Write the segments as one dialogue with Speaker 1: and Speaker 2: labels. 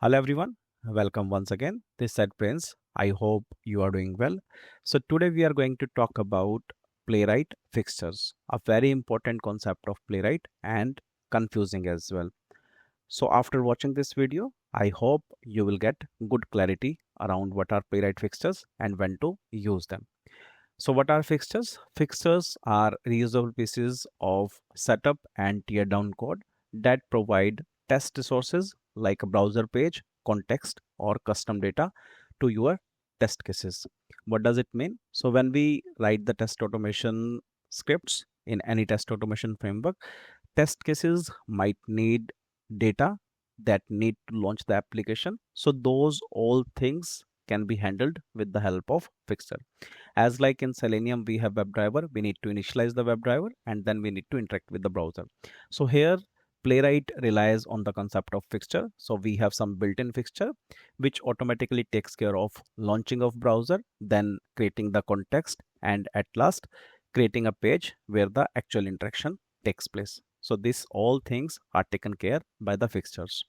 Speaker 1: Hello everyone, welcome once again. This is Prince. I hope you are doing well. So today we are going to talk about Playwright Fixtures, a very important concept of Playwright and confusing as well. So after watching this video, I hope you will get good clarity around what are Playwright Fixtures and when to use them. So what are fixtures? Fixtures are reusable pieces of setup and tear down code that provide test resources like a browser page, context, or custom data to your test cases. What does it mean? So when we write the test automation scripts in any test automation framework, test cases might need data that need to launch the application. So those all things can be handled with the help of fixture. As like in Selenium, we have WebDriver, we need to initialize the WebDriver and then we need to interact with the browser. So here Playwright relies on the concept of fixture. So we have some built-in fixture which automatically takes care of launching of browser, then creating the context, and at last creating a page where the actual interaction takes place. So these all things are taken care by the fixtures.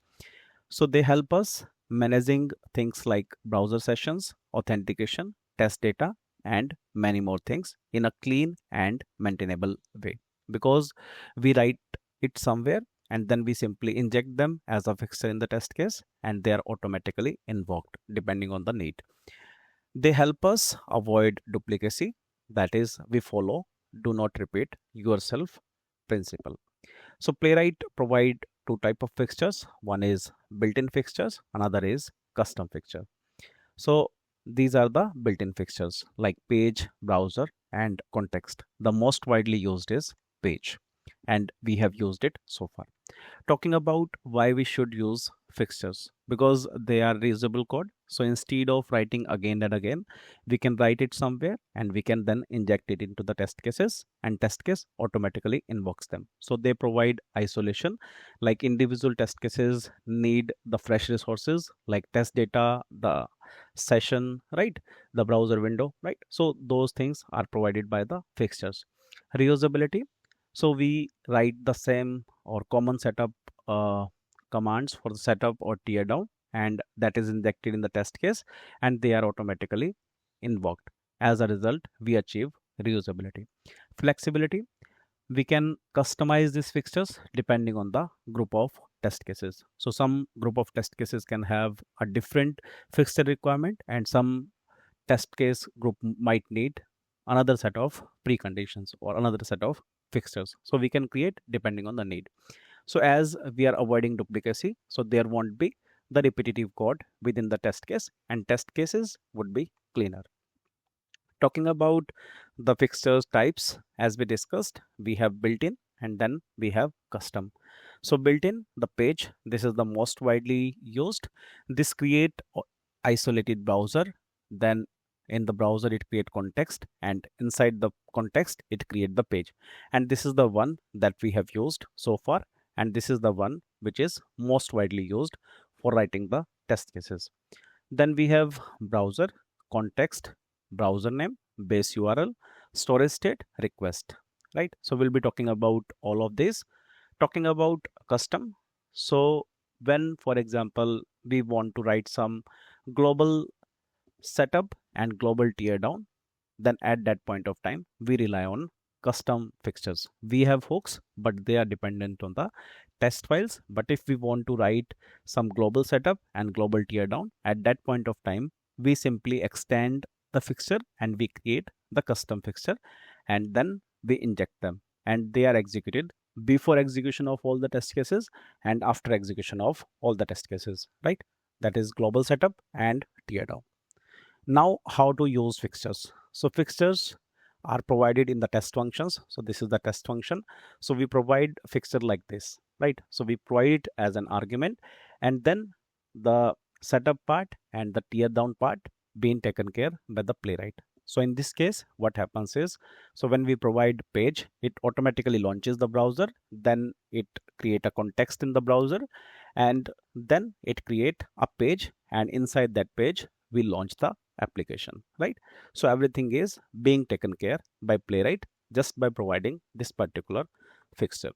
Speaker 1: So they help us managing things like browser sessions, authentication, test data, and many more things in a clean and maintainable way, because we write it somewhere and then we simply inject them as a fixture in the test case and they are automatically invoked depending on the need. They help us avoid duplicacy, that is, we follow do not repeat yourself principle. So Playwright provide two type of fixtures. One is built-in fixtures, another is custom fixture. So these are the built-in fixtures like page, browser, and context. The most widely used is page, and we have used it so far. Talking about why we should use fixtures, because they are reusable code. So instead of writing again and again, we can write it somewhere and we can then inject it into the test cases and test case automatically invokes them. So they provide isolation, like individual test cases need the fresh resources like test data, the session, right, the browser window, right. So those things are provided by the fixtures. Reusability, so we write the same or common setup commands for the setup or tear down, and that is injected in the test case and they are automatically invoked. As a result, we achieve reusability. Flexibility, we can customize these fixtures depending on the group of test cases. So some group of test cases can have a different fixture requirement and some test case group might need another set of preconditions or another set of fixtures. So we can create depending on the need. So as we are avoiding duplicacy, so there won't be the repetitive code within the test case and test cases would be cleaner. Talking about the fixtures types, as we discussed, we have built-in and then we have custom. So built-in, the page, this is the most widely used. This create isolated browser, then in the browser it create context and inside the context it create the page, and this is the one that we have used so far, and this is the one which is most widely used for writing the test cases. Then we have browser, context, browser name, base URL, storage state, request, right. So we'll be talking about all of this. Talking about custom, so when for example we want to write some global setup and global tear down, then at that point of time we rely on custom fixtures. We have hooks but they are dependent on the test files, but if we want to write some global setup and global tear down, at that point of time we simply extend the fixture and we create the custom fixture and then we inject them and they are executed before execution of all the test cases and after execution of all the test cases, right. That is global setup and tear down. Now how to use fixtures. So fixtures are provided in the test functions. So this is the test function. So we provide fixture like this, right. So we provide it as an argument and then the setup part and the tear down part being taken care by the Playwright. So in this case what happens is, so when we provide page, it automatically launches the browser, then it create a context in the browser and then it create a page and inside that page we launch the application, right. So everything is being taken care by Playwright just by providing this particular fixture.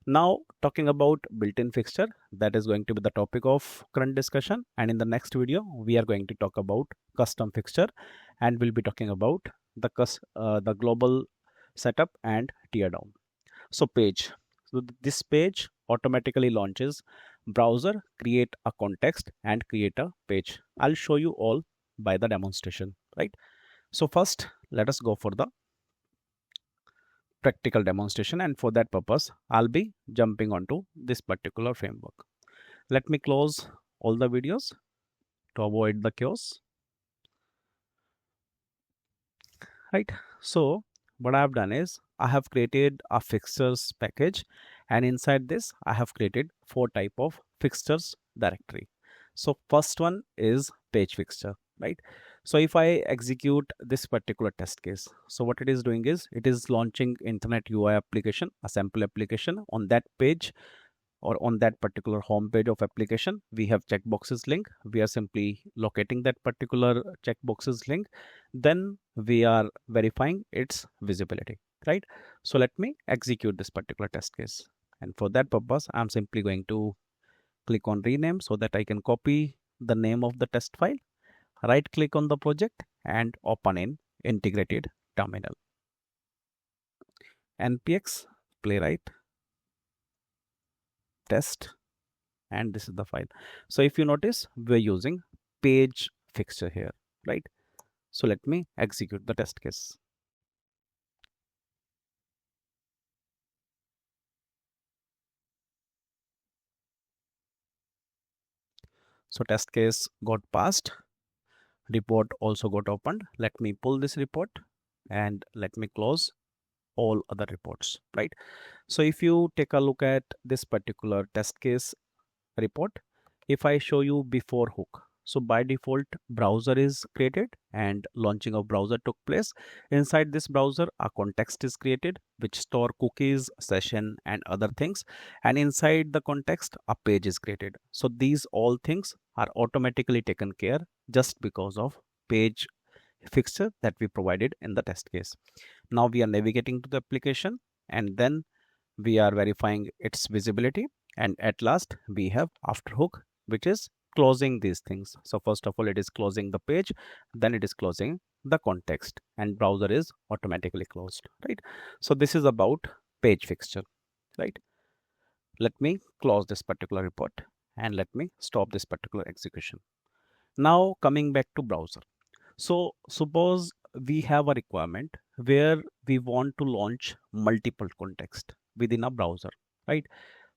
Speaker 1: Now talking about built-in fixture, that is going to be the topic of current discussion, and in the next video we are going to talk about custom fixture, and we'll be talking about the global setup and tear down. So page. So this page automatically launches browser, create a context and create a page. I'll show you all by the demonstration, right? So first let us go for the practical demonstration, and for that purpose I'll be jumping onto this particular framework. Let me close all the videos to avoid the chaos, right? So what I have done is I have created a fixtures package, and inside this I have created 4 type of fixtures directory. So first one is page fixture, right? So if I execute this particular test case, so what it is doing is it is launching internet UI application, a sample application. On that page or on that particular home page of application, we have checkboxes link. We are simply locating that particular checkboxes link, then we are verifying its visibility, right? So let me execute this particular test case, and for that purpose I'm simply going to click on rename so that I can copy the name of the test file, right click on the project and open in integrated terminal. npx playwright test, and this is the file. So if you notice, we're using page fixture here, right? So let me execute the test case. So test case got passed, report also got opened. Let me pull this report and let me close all other reports, right? So if you take a look at this particular test case report, if I show you before hook, so by default browser is created and launching of browser took place. Inside this browser a context is created which store cookies, session and other things, and inside the context a page is created. So these all things are automatically taken care just because of page fixture that we provided in the test case. Now we are navigating to the application and then we are verifying its visibility, and at last we have after hook which is closing these things. So first of all it is closing the page, then it is closing the context, and browser is automatically closed, right? So this is about page fixture, right? Let me close this particular report and let me stop this particular execution. Now coming back to browser. So suppose we have a requirement where we want to launch multiple context within a browser, right?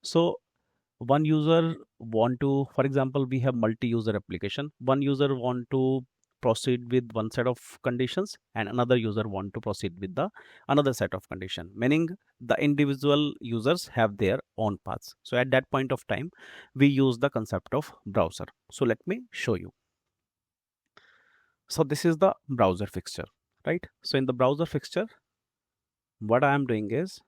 Speaker 1: So one user want to, for example, we have multi-user application. One user want to proceed with one set of conditions and another user want to proceed with the another set of condition, meaning the individual users have their own paths. So at that point of time we use the concept of browser. So let me show you. So this is the browser fixture, right? So in the browser fixture what I am doing is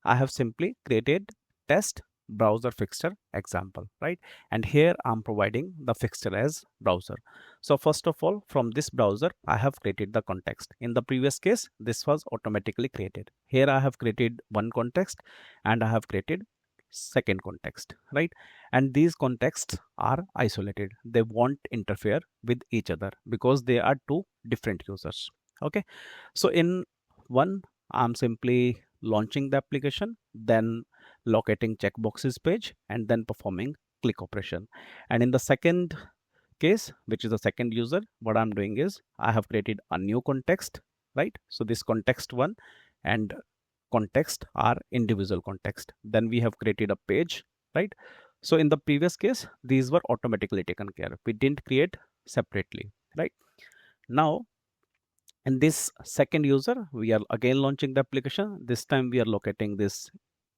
Speaker 1: I have simply created test browser fixture example, right? And here I'm providing the fixture as browser. So first of all, from this browser I have created the context. In the previous case this was automatically created. Here I have created one context and I have created second context, right? And these contexts are isolated. They won't interfere with each other because they are two different users, okay? So in one I'm simply launching the application, then locating checkboxes page and then performing click operation. And in the second case, which is the second user, what I'm doing is I have created a new context, right? So this context one and context are individual context. Then we have created a page, right? So in the previous case these were automatically taken care of. We didn't create separately, right? Now in this second user we are again launching the application. This time we are locating this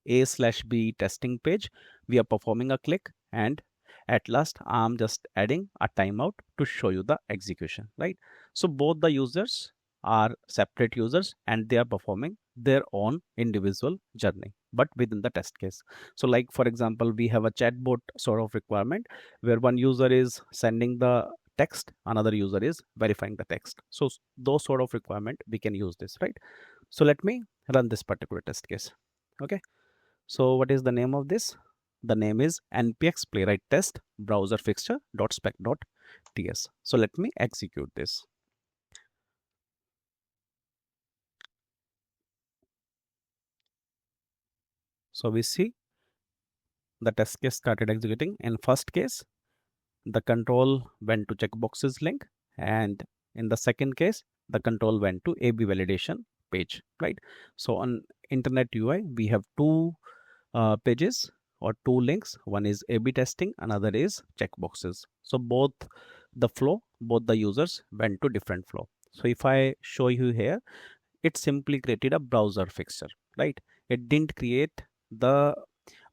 Speaker 1: A/B testing page. We are performing a click and at last I'm just adding a timeout to show you the execution, right? So both the users are separate users and they are performing their own individual journey but within the test case. So like for example we have a chatbot sort of requirement where one user is sending the text, another user is verifying the text. So those sort of requirement we can use this, right? So let me run this particular test case, okay? So what is the name of this? The name is npx playwright test browser fixture.spec.ts. So let me execute this. So we see the test case started executing. In first case, the control went to checkboxes link, and in the second case, the control went to AB validation page, right? So on internet UI, we have two pages or two links. One is AB testing, another is checkboxes. So both the users went to different flow. So if I show you here, it simply created a browser fixture, right? It didn't create the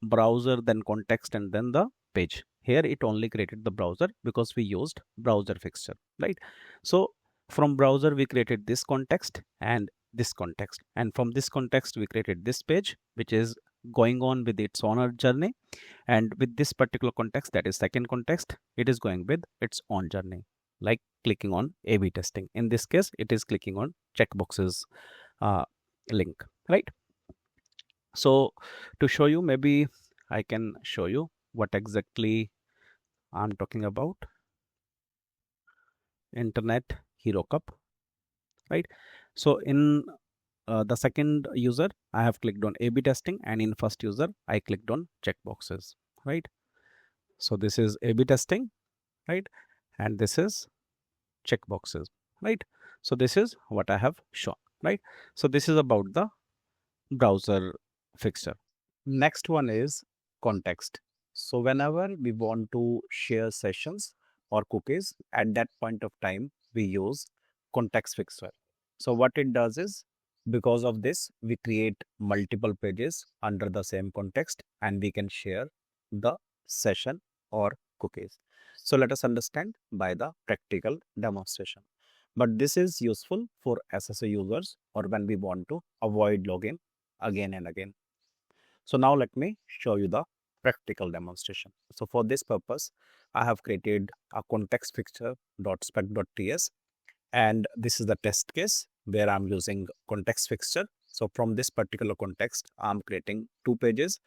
Speaker 1: browser, then context, and then the page. Here it only created the browser because we used browser fixture, right? So from browser we created this context and this context, and from this context we created this page which is going on with its own journey, and with this particular context, that is second context, it is going with its own journey, like clicking on A/B testing. In this case, it is clicking on checkboxes link, right? So to show you, maybe I can show you what exactly I'm talking about. Internet Hero Cup, right? So in the second user, I have clicked on A/B testing, and in first user, I clicked on checkboxes, right? So this is A/B testing, right? And this is checkboxes, right? So this is what I have shown, right? So this is about the browser fixture. Next one is context. So whenever we want to share sessions or cookies, at that point of time, we use context fixture. So what it does is, because of this, we create multiple pages under the same context, and we can share the session or cookies. So let us understand by the practical demonstration. But this is useful for SSO users or when we want to avoid login again and again. So now let me show you the practical demonstration. So for this purpose, I have created a context fixture.spec.ts, and this is the test case where I'm using context fixture. So from this particular context, I'm creating two pages.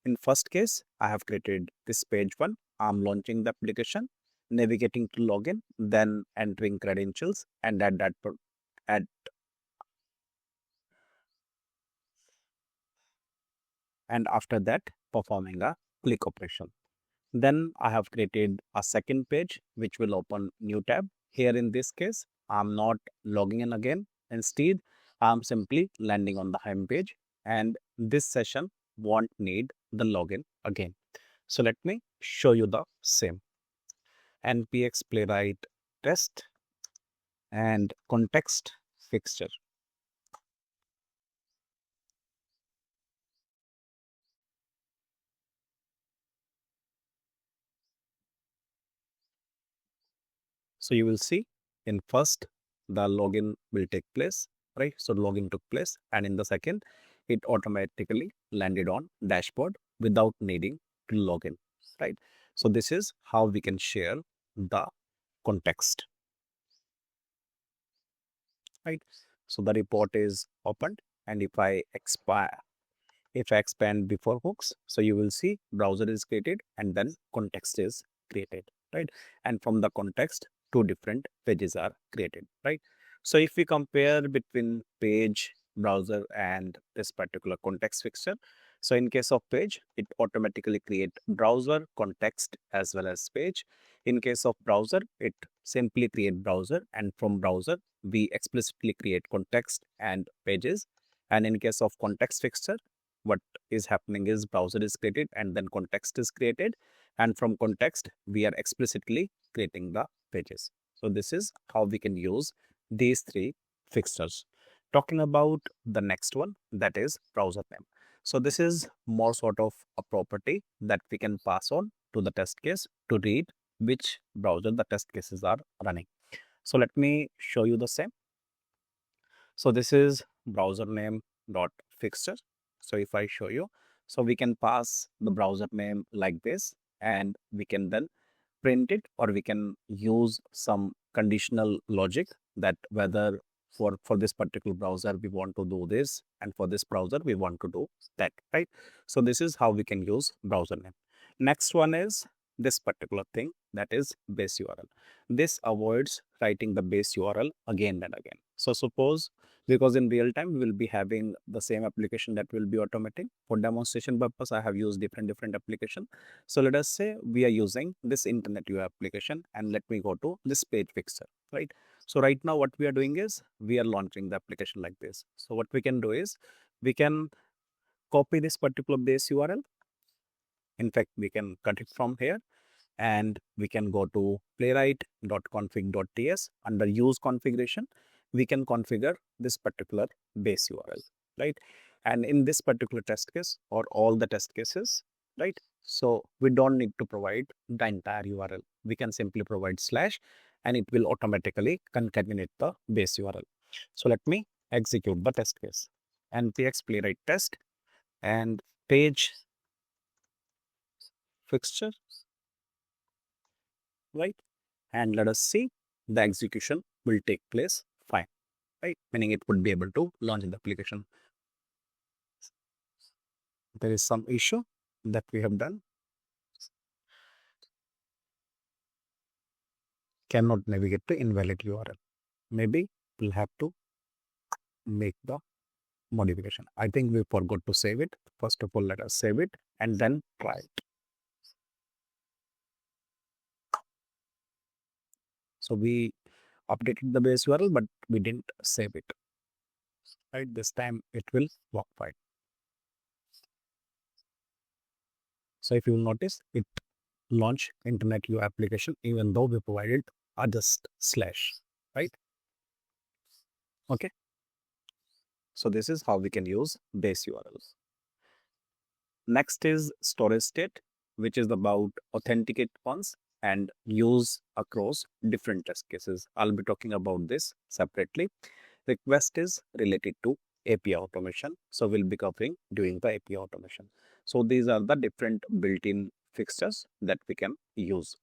Speaker 1: In first case, I have created this page one. I'm launching the application, navigating to login, then entering credentials, and at and after that performing a click operation. Then I have created a second page which will open new tab. Here in this case, I'm not logging in again. Instead, I'm simply landing on the home page, and this session won't need the login again. So let me show you the same. npx playwright test and context fixture. So you will see in first the login will take place, right? So login took place, and in the second it automatically landed on dashboard without needing to log in, right? So this is how we can share the context, right? So the report is opened, and if I expand before hooks, so you will see browser is created and then context is created, right? And from the context, two different pages are created, right? So if we compare between page, browser, and this particular context fixture, so in case of page, it automatically create browser, context, as well as page. In case of browser, it simply create browser, and from browser we explicitly create context and pages. And in case of context fixture, what is happening is browser is created and then context is created, and from context we are explicitly creating the pages. So this is how we can use these three fixtures. Talking about the next one, that is browser name. So this is more sort of a property that we can pass on to the test case to read which browser the test cases are running. So let me show you the same. So this is browser name dot fixture. So if I show you, so we can pass the browser name like this, and we can then print it, or we can use some conditional logic that whether for this particular browser we want to do this, and for this browser we want to do that, right? So this is how we can use browser name. Next one is this particular thing, that is base URL. This avoids writing the base URL again and again. So suppose, because in real time we will be having the same application that will be automating. For demonstration purpose, I have used different application. So let us say we are using this internet UI application, and let me go to this page fixer, right? So right now what we are doing is we are launching the application like this. So what we can do is we can copy this particular base URL. In fact, we can cut it from here, and we can go to playwright.config.ts. Under use configuration, we can configure this particular base URL, right? And in this particular test case, or all the test cases, right? So we don't need to provide the entire URL. We can simply provide slash, and it will automatically concatenate the base URL. So let me execute the test case. npx playwright test and page fixture, right? And let us see, the execution will take place fine, right? Meaning it would be able to launch the application. There is some issue that we have done. Cannot navigate to invalid URL. Maybe we'll have to make the modification. I think we forgot to save it. First of all, let us save it and then try it. So we updated the base URL, but we didn't save it, right? This time it will work fine. So if you notice, it launched internet UI application even though we provided a just slash, right? Okay. So this is how we can use base URLs. Next is storageState, which is about authenticate once and use across different test cases. I'll be talking about this separately. Request is related to API automation. So we'll be covering during the API automation. So these are the different built-in fixtures that we can use.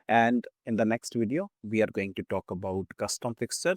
Speaker 1: And in the next video, we are going to talk about custom fixture